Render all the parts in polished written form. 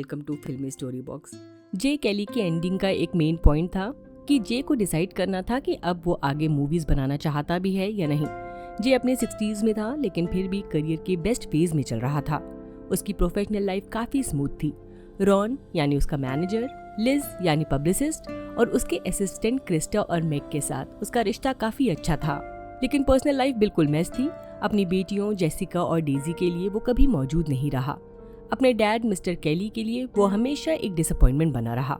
Welcome to फिल्मी story box. जे केली की एंडिंग का एक मेन पॉइंट था कि जे को डिसाइड करना था कि अब वो आगे मूवीज बनाना चाहता भी है या नहीं। जे अपने 60s में था लेकिन फिर भी करियर के बेस्ट फेज में चल रहा था। उसकी प्रोफेशनल लाइफ काफी स्मूथ थी। रॉन यानी उसका मैनेजर, लिज यानी पब्लिसिस्ट और उसके असिस्टेंट क्रिस्टा और मैक के साथ उसका रिश्ता काफी अच्छा था। लेकिन पर्सनल लाइफ बिल्कुल मैस थी। अपनी बेटियों जेसिका और डेजी के लिए वो कभी मौजूद नहीं रहा। अपने डैड मिस्टर केली के लिए वो हमेशा एक डिसअपॉइंटमेंट बना रहा।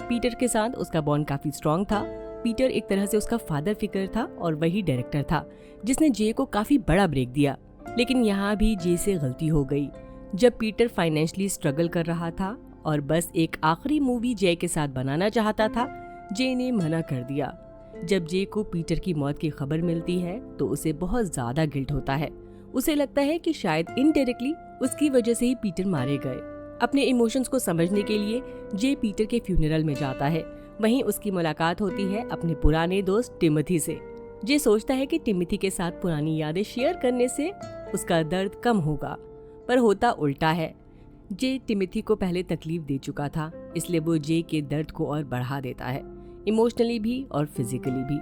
पीटर के साथ उसका बॉन्ड काफी स्ट्रॉन्ग था। पीटर एक तरह से उसका फादर फिगर था और वही डायरेक्टर था जिसने जे को काफी बड़ा ब्रेक दिया। लेकिन यहाँ भी जे से गलती हो गई। जब पीटर फाइनेंशियली स्ट्रगल कर रहा था और बस एक आखिरी मूवी जे के साथ बनाना चाहता था, जे ने मना कर दिया। जब जे को पीटर की मौत की खबर मिलती है तो उसे बहुत ज्यादा गिल्ट होता है। उसे लगता है कि शायद इनडायरेक्टली उसकी वजह से ही पीटर मारे गए। अपने इमोशंस को समझने के लिए जे पीटर के फ्यूनरल में जाता है। वहीं उसकी मुलाकात होती है अपने पुराने दोस्त टिमोथी से। जे सोचता है कि टिमोथी के साथ पुरानी यादें शेयर करने से उसका दर्द कम होगा, पर होता उल्टा है। जे टिमोथी को पहले तकलीफ दे चुका था, इसलिए वो जे के दर्द को और बढ़ा देता है, इमोशनली भी और फिजिकली भी।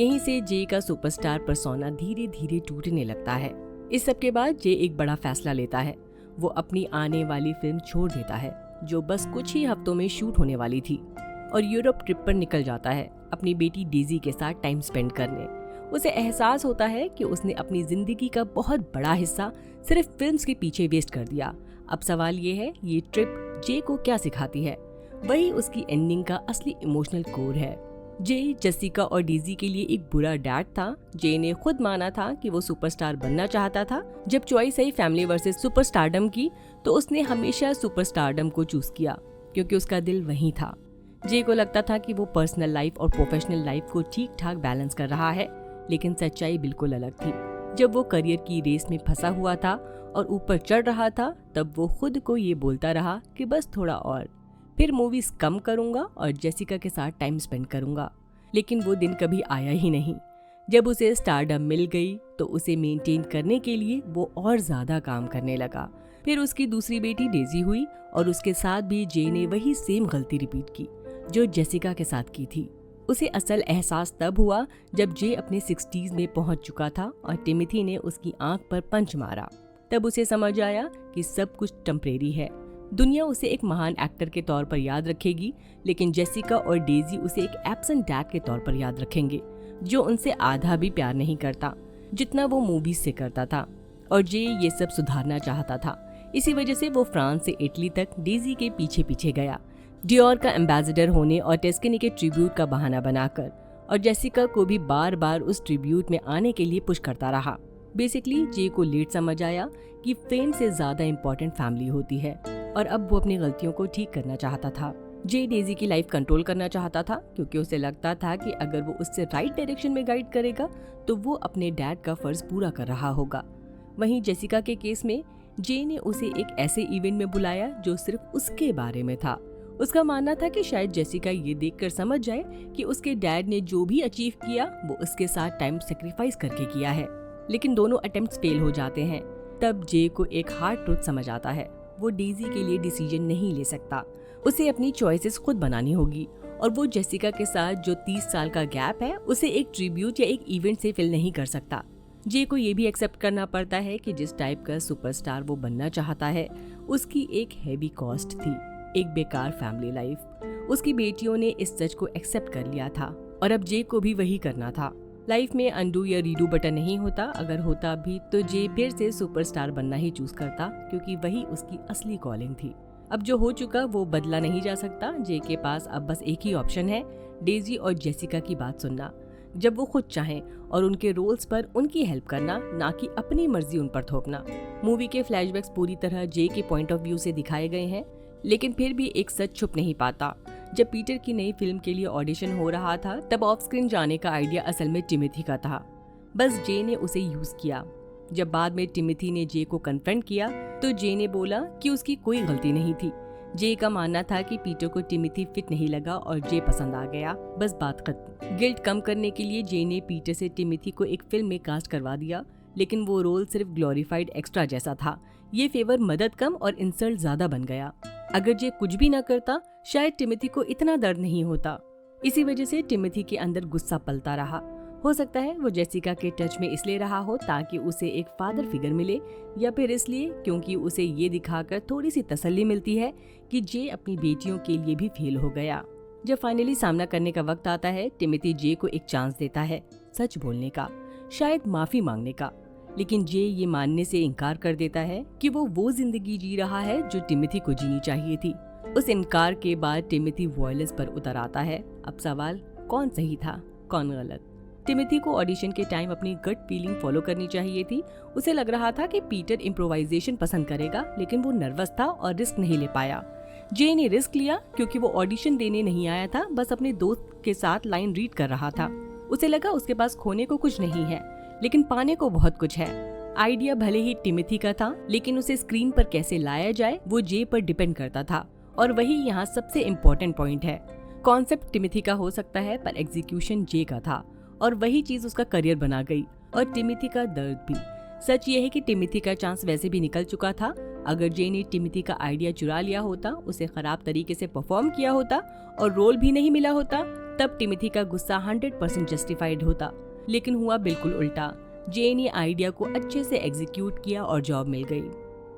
यहीं से जे का सुपरस्टार पर्सोना धीरे धीरे टूटने लगता है। इस सब के बाद जे एक बड़ा फैसला लेता है। वो अपनी आने वाली फिल्म छोड़ देता है जो बस कुछ ही हफ्तों में शूट होने वाली थी और यूरोप ट्रिप पर निकल जाता है अपनी बेटी डेजी के साथ टाइम स्पेंड करने। उसे एहसास होता है कि उसने अपनी जिंदगी का बहुत बड़ा हिस्सा सिर्फ फिल्म्स के पीछे वेस्ट कर दिया। अब सवाल ये है, ये ट्रिप जे को क्या सिखाती है? वही उसकी एंडिंग का असली इमोशनल कोर है। जे जेसिका और डेजी के लिए एक बुरा डैड था। जे ने खुद माना था कि वो सुपरस्टार बनना चाहता था। जब choice I family versus superstardom की तो उसने हमेशा सुपरस्टारडम को चूज किया क्योंकि उसका दिल वहीं था। जे को लगता था कि वो पर्सनल लाइफ और प्रोफेशनल लाइफ को ठीक ठाक बैलेंस कर रहा है, लेकिन सच्चाई बिल्कुल अलग थी। जब वो करियर की रेस में फंसा हुआ था और ऊपर चढ़ रहा था, तब वो खुद को ये बोलता रहा कि बस थोड़ा और, फिर मूवीज कम करूंगा और जेसिका के साथ टाइम स्पेंड करूंगा। लेकिन वो दिन कभी आया ही नहीं। जब उसे स्टारडम मिल गई तो उसे मेंटेन करने के लिए वो और ज्यादा काम करने लगा। फिर उसकी दूसरी बेटी डेजी हुई और उसके साथ भी जे ने वही सेम गलती रिपीट की जो जेसिका के साथ की थी। उसे असल एहसास तब हुआ जब जे अपने 60s में पहुंच चुका था और टिमोथी ने उसकी आंख पर पंच मारा। तब उसे समझ आया कि सब कुछ टेम्परेरी है। दुनिया उसे एक महान एक्टर के तौर पर याद रखेगी, लेकिन जेसिका और डेजी उसे एक एब्सेंट डैड के तौर पर याद रखेंगे जो उनसे आधा भी प्यार नहीं करता जितना वो मूवीज से करता था। और जे ये सब सुधारना चाहता था। इसी वजह से वो फ्रांस से इटली तक डेजी के पीछे पीछे गया, डियोर का एम्बेसडर होने और टेस्कनी के ट्रिब्यूट का बहाना बनाकर, और जेसिका को भी बार बार उस ट्रिब्यूट में आने के लिए पुश करता रहा। बेसिकली जे को लेट समझ आया कि फेम से ज्यादा इम्पोर्टेंट फैमिली होती है और अब वो अपनी गलतियों को ठीक करना चाहता था। जे डेजी की लाइफ कंट्रोल करना चाहता था क्योंकि उसे लगता था कि अगर वो उससे राइट डायरेक्शन में गाइड करेगा तो वो अपने डैड का फर्ज पूरा कर रहा होगा। वहीं जेसिका के केस में जे ने उसे एक ऐसे इवेंट में बुलाया जो सिर्फ उसके बारे में था। उसका मानना था कि शायद जेसिका ये देखकर समझ जाए कि उसके डैड ने जो भी अचीव किया वो उसके साथ टाइम सेक्रीफाइस करके किया है। लेकिन दोनों अटेम्प्ट्स फेल हो जाते हैं। तब जे को एक हार्ड ट्रुथ समझ आता है, वो डेजी के लिए डिसीजन नहीं ले सकता। उसे अपनी चॉइसेस खुद बनानी होगी और वो जेसिका के साथ जो 30 साल का गैप है उसे एक ट्रिब्यूट या एक इवेंट से फिल नहीं कर सकता। जे को ये भी एक्सेप्ट करना पड़ता है कि जिस टाइप का सुपरस्टार वो बनना चाहता है उसकी एक हैवी कॉस्ट थी, एक बेकार फैमिली लाइफ। उसकी बेटियों ने इस सच को एक्सेप्ट कर लिया था और अब जे को भी वही करना था। लाइफ में अनडू या रीडू बटन नहीं होता। अगर होता भी तो जे फिर से सुपरस्टार बनना ही चूज करता क्योंकि वही उसकी असली कॉलिंग थी। अब जो हो चुका वो बदला नहीं जा सकता। जे के पास अब बस एक ही ऑप्शन है, डेजी और जेसिका की बात सुनना जब वो खुद चाहें और उनके रोल्स पर उनकी हेल्प करना, ना कि अपनी मर्जी उन पर थोपना। मूवी के फ्लैशबैक्स पूरी तरह जे के पॉइंट ऑफ व्यू से दिखाए गए हैं, लेकिन फिर भी एक सच छुप नहीं पाता। जब पीटर की नई फिल्म के लिए ऑडिशन हो रहा था तब ऑफ स्क्रीन जाने का आइडिया असल में टिमोथी का था, बस जे ने उसे यूज किया। जब बाद में टिमोथी ने जे को कन्फ्रंट किया तो जे ने बोला कि उसकी कोई गलती नहीं थी। जे का मानना था कि पीटर को टिमोथी फिट नहीं लगा और जे पसंद आ गया, बस बात खत्म। गिल्ट कम करने के लिए जे ने पीटर से टिमोथी को एक फिल्म में कास्ट करवा दिया, लेकिन वो रोल सिर्फ ग्लोरीफाइड एक्स्ट्रा जैसा था। ये फेवर मदद कम और इंसल्ट ज्यादा बन गया। अगर जे कुछ भी ना करता शायद टिमोथी को इतना दर्द नहीं होता। इसी वजह से टिमोथी के अंदर गुस्सा पलता रहा। हो सकता है वो जेसिका के टच में इसलिए रहा हो ताकि उसे एक फादर फिगर मिले, या फिर इसलिए क्योंकि उसे ये दिखाकर थोड़ी सी तसल्ली मिलती है कि जे अपनी बेटियों के लिए भी फेल हो गया। जब फाइनली सामना करने का वक्त आता है, टिमोथी जे को एक चांस देता है सच बोलने का, शायद माफी मांगने का, लेकिन जे ये मानने से इनकार कर देता है कि वो जिंदगी जी रहा है जो टिमोथी को जीनी चाहिए थी। उस इनकार के बाद टिमोथी वॉयलेंस पर उतर आता है। अब सवाल, कौन सही था कौन गलत? टिमोथी को ऑडिशन के टाइम अपनी गट फीलिंग फॉलो करनी चाहिए थी। उसे लग रहा था कि पीटर इम्प्रोवाइजेशन पसंद करेगा, लेकिन वो नर्वस था और रिस्क नहीं ले पाया। जे ने रिस्क लिया क्योंकि वो ऑडिशन देने नहीं आया था, बस अपने दोस्त के साथ लाइन रीड कर रहा था। उसे लगा उसके पास खोने को कुछ नहीं है, लेकिन पाने को बहुत कुछ है। आइडिया भले ही टिमोथी का था, लेकिन उसे स्क्रीन पर कैसे लाया जाए वो जे पर डिपेंड करता था। और वही यहाँ सबसे इम्पोर्टेंट पॉइंट है। कॉन्सेप्ट टिमोथी का हो सकता है, पर एग्जीक्यूशन जे का था, और वही चीज उसका करियर बना गई। और टिमोथी का दर्द भी। सच ये है कि टिमोथी का चांस वैसे भी निकल चुका था। अगर जे ने टिमोथी का आइडिया चुरा लिया होता, उसे खराब तरीके से परफॉर्म किया होता और रोल भी नहीं मिला होता, तब टिमोथी का गुस्सा 100% जस्टिफाइड होता। लेकिन हुआ बिल्कुल उल्टा। जे ने आइडिया को अच्छे से एग्जीक्यूट किया और जॉब मिल गई।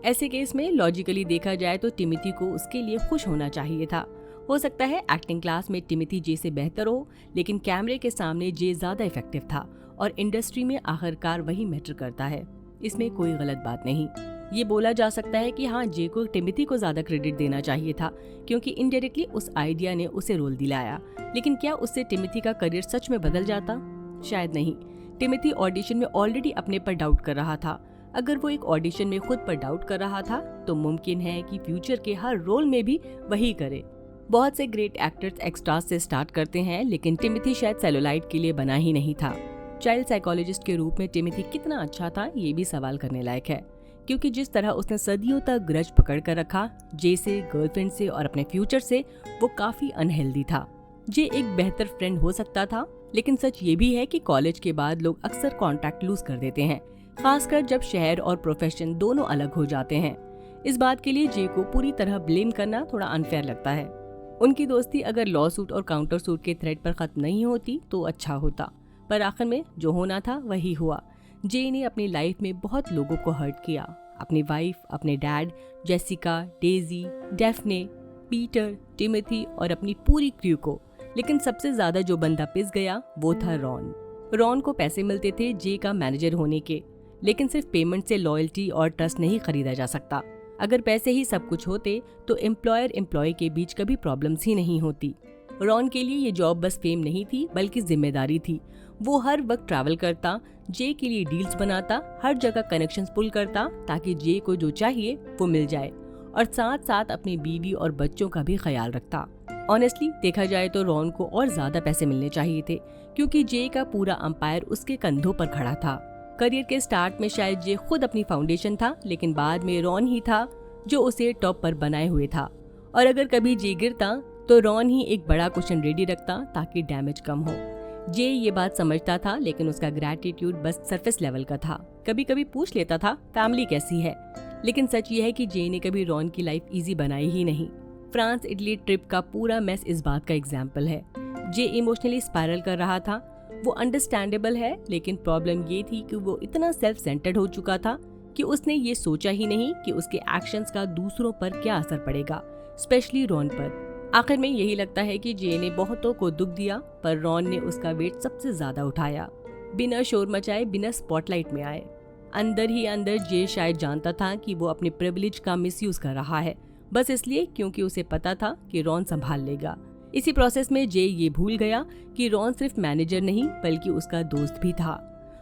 ऐसे केस में लॉजिकली देखा जाए तो टिमोथी को उसके लिए खुश होना चाहिए था। हो सकता है एक्टिंग क्लास में टिमोथी जे से बेहतर हो, लेकिन कैमरे के सामने जे ज्यादा इफेक्टिव था, और इंडस्ट्री में आखिरकार वही मैटर करता है। इसमें कोई गलत बात नहीं। ये बोला जा सकता है कि हाँ, जे को टिमोथी को ज्यादा क्रेडिट देना चाहिए था, क्योंकि इनडायरेक्टली उस आइडिया ने उसे रोल दिलाया। लेकिन क्या उससे टिमोथी का करियर सच में बदल जाता? शायद नहीं। टिमोथी ऑडिशन में ऑलरेडी अपने पर डाउट कर रहा था। अगर वो एक ऑडिशन में खुद पर डाउट कर रहा था, तो मुमकिन है कि फ्यूचर के हर रोल में भी वही करे। बहुत से ग्रेट एक्टर्स एक्स्ट्रास से स्टार्ट करते हैं, लेकिन टिमोथी शायद सेलुलाइट के लिए बना ही नहीं था। चाइल्ड साइकोलॉजिस्ट के रूप में टिमोथी कितना अच्छा था, ये भी सवाल करने लायक है, क्योंकि जिस तरह उसने सदियों तक ग्रज पकड़ कर रखा जे से, गर्लफ्रेंड से और अपने फ्यूचर से, वो काफी अनहेल्दी था। जे एक बेहतर फ्रेंड हो सकता था, लेकिन सच ये भी है कि कॉलेज के बाद लोग अक्सर कॉन्टैक्ट लूज कर देते हैं, खासकर जब शहर और प्रोफेशन दोनों अलग हो जाते हैं। इस बात के लिए जे को पूरी तरह ब्लेम करना थोड़ा अनफेयर लगता है। उनकी दोस्ती अगर लॉ सूट और काउंटर सूट के थ्रेड पर खत्म नहीं होती तो अच्छा होता, पर आखिर में जो होना था वही हुआ। जे ने अपनी लाइफ में बहुत लोगों को हर्ट किया, अपनी वाइफ, अपने dad, Jessica, Daisy, Daphne, Peter, Timothy और अपनी पूरी क्रू को। लेकिन सबसे ज्यादा जो बंदा पिस गया वो था रॉन। रॉन को पैसे मिलते थे जे का मैनेजर होने के, लेकिन सिर्फ पेमेंट से लॉयल्टी और ट्रस्ट नहीं खरीदा जा सकता। अगर पैसे ही सब कुछ होते तो एम्प्लॉयर एम्प्लॉय के बीच कभी प्रॉब्लम्स ही नहीं होती। रॉन के लिए ये जॉब बस फेम नहीं थी, बल्कि जिम्मेदारी थी। वो हर वक्त ट्रैवल करता, जे के लिए डील्स बनाता, हर जगह कनेक्शंस पुल करता ताकि जे को जो चाहिए वो मिल जाए, और साथ साथ अपनी बीवी और बच्चों का भी ख्याल रखता। ऑनेस्टली देखा जाए तो रॉन को और ज्यादा पैसे मिलने चाहिए थे, क्योंकि जे का पूरा अंपायर उसके कंधों पर खड़ा था। करियर के स्टार्ट में शायद जे खुद अपनी फाउंडेशन था, लेकिन बाद में रॉन ही था जो उसे टॉप पर बनाए हुए था। और अगर कभी जे गिरता तो रॉन ही एक बड़ा क्वेश्चन रेडी रखता ताकि डैमेज कम हो। जे ये बात समझता था, लेकिन उसका ग्रैटिट्यूड बस सरफेस लेवल का था। कभी कभी पूछ लेता था फैमिली कैसी है, लेकिन सच ये है कि जे ने कभी रॉन की लाइफ इजी बनाई ही नहीं। फ्रांस इटली ट्रिप का पूरा मैस इस बात का एग्जाम्पल है। जे इमोशनली स्पाइरल कर रहा था, वो अंडरस्टैंडेबल है, लेकिन प्रॉब्लम ये थी कि वो इतना सेल्फ सेंटर्ड हो चुका था कि उसने ये सोचा ही नहीं कि उसके एक्शंस का दूसरों पर क्या असर पड़ेगा, स्पेशली रॉन पर। आखिर में यही लगता है कि जे ने बहुतों को दुख दिया, पर रॉन ने उसका वेट सबसे ज्यादा उठाया, बिना शोर मचाए, बिना स्पॉटलाइट में आए। अंदर ही अंदर जे शायद जानता था कि वो अपने प्रिविलेज का मिसयूज कर रहा है, बस इसलिए क्योंकि उसे पता था कि रॉन संभाल लेगा। इसी प्रोसेस में जे ये भूल गया कि रॉन सिर्फ मैनेजर नहीं बल्कि उसका दोस्त भी था।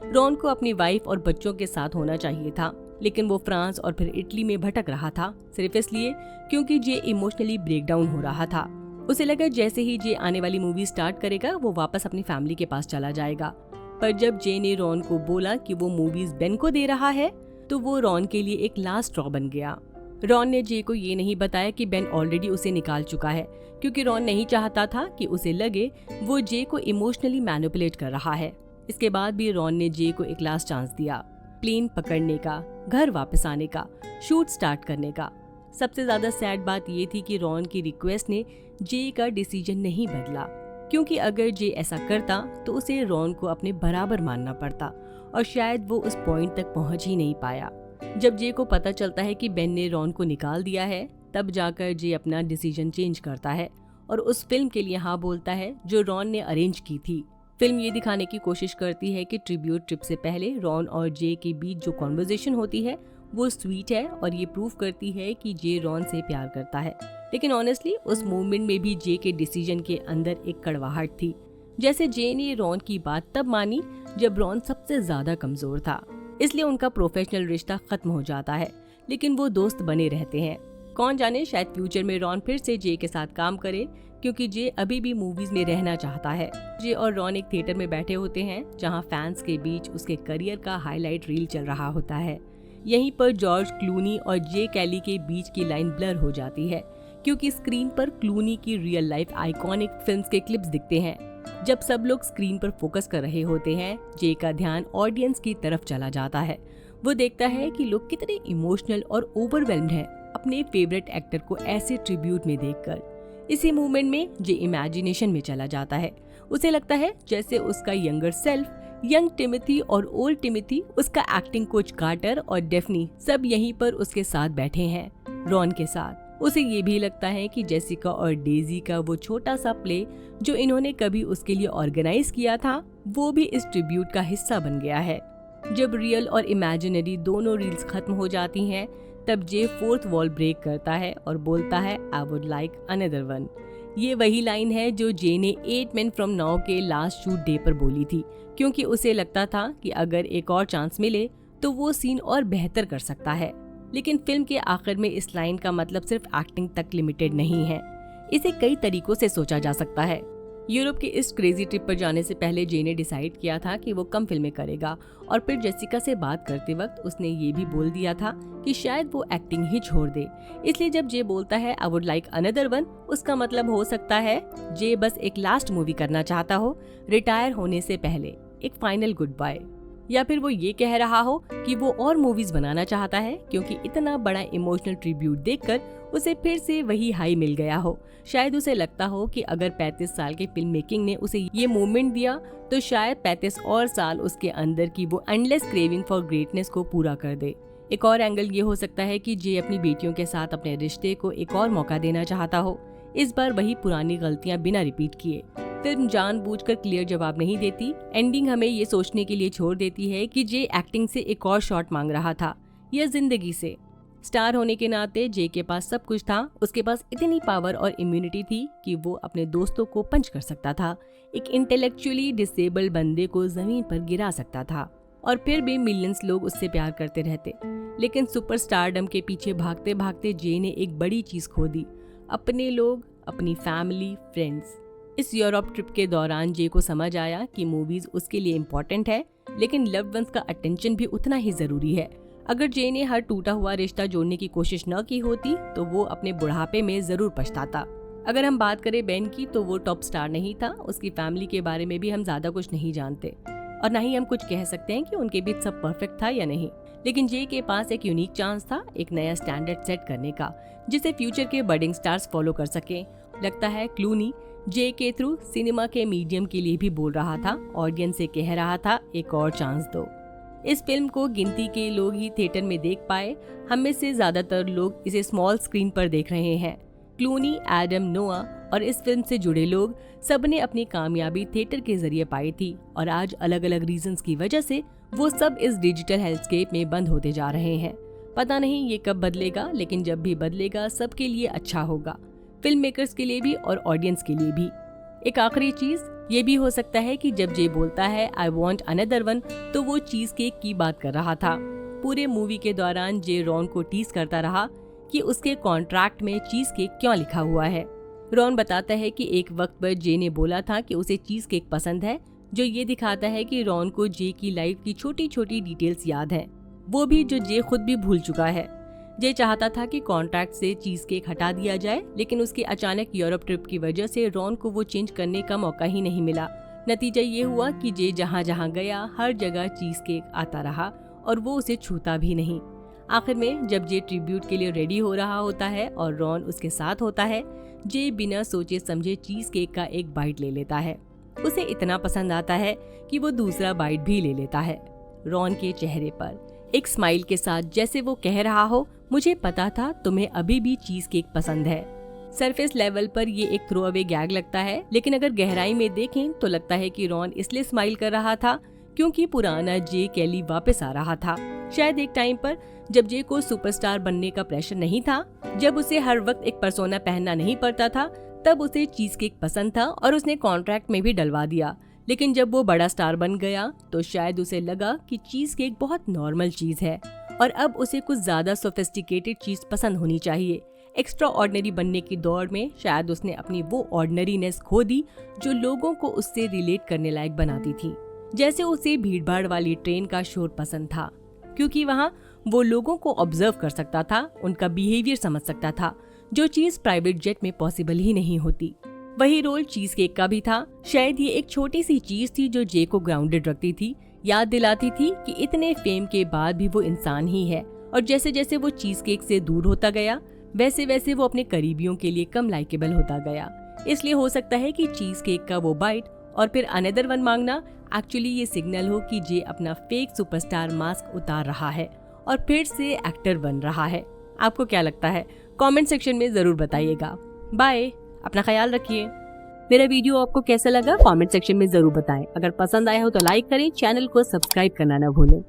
रॉन को अपनी वाइफ और बच्चों के साथ होना चाहिए था, लेकिन वो फ्रांस और फिर इटली में भटक रहा था, सिर्फ इसलिए क्योंकि जे इमोशनली ब्रेकडाउन हो रहा था। उसे लगा जैसे ही जे आने वाली मूवी स्टार्ट करेगा वो वापस अपनी फैमिली के पास चला जाएगा। पर जब जे ने रॉन को बोला कि वो मूवीज बेन को दे रहा है, तो वो रॉन के लिए एक लास्ट स्ट्रॉ बन गया। रॉन ने जे को ये नहीं बताया कि बेन ऑलरेडी उसे निकाल चुका है, क्योंकि रॉन नहीं चाहता था कि उसे लगे वो जे को इमोशनली मैनिपुलेट कर रहा है। इसके बाद भी रॉन ने जे को एक लास्ट चांस दिया, प्लेन पकड़ने का, घर वापस आने का, शूट स्टार्ट करने का। सबसे ज्यादा सैड बात ये थी कि रॉन की रिक्वेस्ट ने जे का डिसीजन नहीं बदला, क्योंकि अगर जे ऐसा करता तो उसे रॉन को अपने बराबर मानना पड़ता और शायद वो उस पॉइंट तक पहुंच ही नहीं पाया। जब जे को पता चलता है कि बेन ने रॉन को निकाल दिया है, तब जाकर जे अपना डिसीजन चेंज करता है और उस फिल्म के लिए हाँ बोलता है जो रॉन ने अरेंज की थी। फिल्म ये दिखाने की कोशिश करती है कि ट्रिब्यूट ट्रिप से पहले रॉन और जे के बीच जो कॉन्वर्सेशन होती है वो स्वीट है और ये प्रूव करती है कि जे रॉन से प्यार करता है। लेकिन ऑनेस्टली उस मोमेंट में भी जे के डिसीजन के अंदर एक कड़वाहट थी। जैसे जे ने रॉन की बात तब मानी जब रॉन सबसे ज्यादा कमजोर था, इसलिए उनका प्रोफेशनल रिश्ता खत्म हो जाता है, लेकिन वो दोस्त बने रहते हैं। कौन जाने शायद फ्यूचर में रॉन फिर से जे के साथ काम करे, क्योंकि जे अभी भी मूवीज में रहना चाहता है। जे और रॉन एक थिएटर में बैठे होते हैं जहां फैंस के बीच उसके करियर का हाईलाइट रील चल रहा होता है। यहीं पर जॉर्ज क्लूनी और जे कैली के बीच की लाइन ब्लर हो जाती है, क्योंकि स्क्रीन पर क्लूनी की रियल लाइफ आइकॉनिक फिल्म्स के क्लिप्स दिखते हैं। जब सब लोग स्क्रीन पर फोकस कर रहे होते हैं, जे का ध्यान ऑडियंस की तरफ चला जाता है। वो देखता है कि लोग कितने इमोशनल और ओवरवेल्म्ड हैं अपने फेवरेट एक्टर को ऐसे ट्रिब्यूट में देखकर। इसी मूवमेंट में जे इमेजिनेशन में चला जाता है। उसे लगता है जैसे उसका यंगर सेल्फ, यंग टिमोथी और ओल्ड टिमोथी, उसका एक्टिंग कोच कार्टर और डेफनी सब यहीं पर उसके साथ बैठे हैं रॉन के साथ। उसे ये भी लगता है कि जेसिका और डेजी का वो छोटा सा प्ले जो इन्होंने कभी उसके लिए ऑर्गेनाइज किया था, वो भी इस ट्रिब्यूट का हिस्सा बन गया है। जब रियल और इमेजिनरी दोनों रील्स खत्म हो जाती हैं, तब जे फोर्थ वॉल ब्रेक करता है और बोलता है I would like another one. ये वही लाइन है जो जे ने 8 Men From Now के लास्ट शूट डे पर बोली थी, क्योंकि उसे लगता था कि अगर एक और चांस मिले तो वो सीन और बेहतर कर सकता है। लेकिन फिल्म के आखिर में इस लाइन का मतलब सिर्फ एक्टिंग तक लिमिटेड नहीं है, इसे कई तरीकों से सोचा जा सकता है। यूरोप के इस क्रेजी ट्रिप पर जाने से पहले जे ने डिसाइड किया था कि वो कम फिल्में करेगा, और फिर जेसिका से बात करते वक्त उसने ये भी बोल दिया था कि शायद वो एक्टिंग ही छोड़ दे। इसलिए जब जे बोलता है I would like another one, उसका मतलब हो सकता है जे बस एक लास्ट मूवी करना चाहता हो रिटायर होने से पहले, एक फाइनल गुड बाय। या फिर वो ये कह रहा हो कि वो और मूवीज बनाना चाहता है, क्योंकि इतना बड़ा इमोशनल ट्रिब्यूट देखकर उसे फिर से वही हाई मिल गया हो। शायद उसे लगता हो कि अगर 35 साल के फिल्म मेकिंग ने उसे ये मोमेंट दिया, तो शायद 35 और साल उसके अंदर की वो एंडलेस क्रेविंग फॉर ग्रेटनेस को पूरा कर दे। एक और एंगल ये हो सकता है कि जे अपनी बेटियों के साथ अपने रिश्ते को एक और मौका देना चाहता हो, इस बार वही पुरानी गलतियां बिना रिपीट किए। फिल्म जानबूझकर क्लियर जवाब नहीं देती, एंडिंग हमें ये सोचने के लिए छोड़ देती है कि जे एक्टिंग से एक और शॉट मांग रहा था या जिंदगी से। स्टार होने के नाते जे के पास सब कुछ था, उसके पास इतनी पावर और इम्यूनिटी थी कि वो अपने दोस्तों को पंच कर सकता था, एक इंटेलेक्चुअली डिसेबल्ड बंदे को जमीन पर गिरा सकता था, और फिर भी मिलियंस लोग उससे प्यार करते रहते। लेकिन सुपरस्टारडम के पीछे भागते भागते जे ने एक बड़ी चीज खो दी, अपने लोग, अपनी फैमिली, फ्रेंड्स। इस यूरोप ट्रिप के दौरान जे को समझ आया कि मूवीज उसके लिए इम्पोर्टेंट है, लेकिन लव्ड वंस का अटेंशन भी उतना ही जरूरी है। अगर जे ने हर टूटा हुआ रिश्ता जोड़ने की कोशिश न की होती तो वो अपने बुढ़ापे में जरूर पछताता। अगर हम बात करें बेन की, तो वो टॉप स्टार नहीं था, उसकी फैमिली के बारे में भी हम ज्यादा कुछ नहीं जानते, और न ही हम कुछ कह सकते हैं कि उनके बीच सब परफेक्ट था या नहीं। लेकिन जे के पास एक यूनिक चांस था, एक नया स्टैंडर्ड सेट करने का, जिसे फ्यूचर के बडिंग स्टार्स फॉलो कर सके। लगता है क्लूनी जे के थ्रू सिनेमा के मीडियम के लिए भी बोल रहा था, ऑडियंस से कह रहा था एक और चांस दो। इस फिल्म को गिनती के लोग ही थिएटर में देख पाए, हम में से ज्यादातर लोग इसे स्मॉल स्क्रीन पर देख रहे हैं। क्लूनी, एडम, नोआ और इस फिल्म से जुड़े लोग सबने अपनी कामयाबी थिएटर के जरिए पाई थी, और आज अलग अलग रीजंस की वजह से वो सब इस डिजिटल हेल्थस्केप में बंद होते जा रहे हैं। पता नहीं ये कब बदलेगा, लेकिन जब भी बदलेगा सबके लिए अच्छा होगा, फिल्म मेकर्स के लिए भी और ऑडियंस के लिए भी। एक आखिरी चीज ये भी हो सकता है कि जब जे बोलता है आई वॉन्ट अनदर वन, तो वो चीज केक की बात कर रहा था। पूरे मूवी के दौरान जे रॉन को टीज करता रहा कि उसके कॉन्ट्रैक्ट में चीज केक क्यों लिखा हुआ है। रॉन बताता है कि एक वक्त पर जे ने बोला था कि उसे चीज केक पसंद है, जो ये दिखाता है कि रॉन को जे की लाइफ की छोटी छोटी डिटेल्स याद है, वो भी जो जे खुद भी भूल चुका है। जे चाहता था कि कॉन्ट्रैक्ट से चीज केक हटा दिया जाए, लेकिन उसकी अचानक यूरोप ट्रिप की वजह से रॉन को वो चेंज करने का मौका ही नहीं मिला। नतीजा ये हुआ कि जे जहाँ जहाँ गया हर जगह चीज केक आता रहा, और वो उसे छूता भी नहीं। आखिर में जब जे ट्रिब्यूट के लिए रेडी हो रहा होता है और रॉन उसके साथ होता है, जे बिना सोचे समझे चीज केक का एक बाइट ले लेता है। उसे इतना पसंद आता है कि वो दूसरा बाइट भी ले लेता है। रॉन के चेहरे पर एक स्माइल के साथ, जैसे वो कह रहा हो, मुझे पता था तुम्हें अभी भी चीज केक पसंद है। सरफेस लेवल पर ये एक थ्रो अवे गैग लगता है, लेकिन अगर गहराई में देखें तो लगता है कि रॉन इसलिए स्माइल कर रहा था क्योंकि पुराना जे केली वापस आ रहा था। शायद एक टाइम पर जब जे को सुपरस्टार बनने का प्रेशर नहीं था, जब उसे हर वक्त एक पर्सोना पहनना नहीं पड़ता था, तब उसे चीज केक पसंद था और उसने कॉन्ट्रैक्ट में भी डलवा दिया। लेकिन जब वो बड़ा स्टार बन गया तो शायद उसे लगा कि चीज केक बहुत नॉर्मल चीज है और अब उसे कुछ ज्यादा सोफिस्टिकेटेड चीज पसंद होनी चाहिए। एक्स्ट्रा ऑर्डिनरी बनने की दौड़ में शायद उसने अपनी वो ऑर्डिनरीनेस खो दी जो लोगों को उससे रिलेट करने लायक बनाती थी। जैसे उसे भीड़भाड़ वाली ट्रेन का शोर पसंद था क्योंकि वहाँ वो लोगों को ऑब्जर्व कर सकता था, उनका बिहेवियर समझ सकता था, जो चीज प्राइवेट जेट में पॉसिबल ही नहीं होती। वही रोल चीज केक का भी था। शायद ये एक छोटी सी चीज थी जो जे को ग्राउंडेड रखती थी, याद दिलाती थी कि इतने फेम के बाद भी वो इंसान ही है। और जैसे जैसे वो चीज केक से दूर होता गया, वैसे वैसे वो अपने करीबियों के लिए कम लाइकेबल होता गया। इसलिए हो सकता है कि चीज केक का वो बाइट और फिर अनदर वन मांगना एक्चुअली ये सिग्नल हो कि जे अपना फेक सुपरस्टार मास्क उतार रहा है और फिर से एक्टर बन रहा है। आपको क्या लगता है? कमेंट सेक्शन में जरूर बताइएगा। बाय, अपना ख्याल रखिए। मेरा वीडियो आपको कैसा लगा कमेंट सेक्शन में जरूर बताएं। अगर पसंद आया हो तो लाइक करें, चैनल को सब्सक्राइब करना ना भूलें।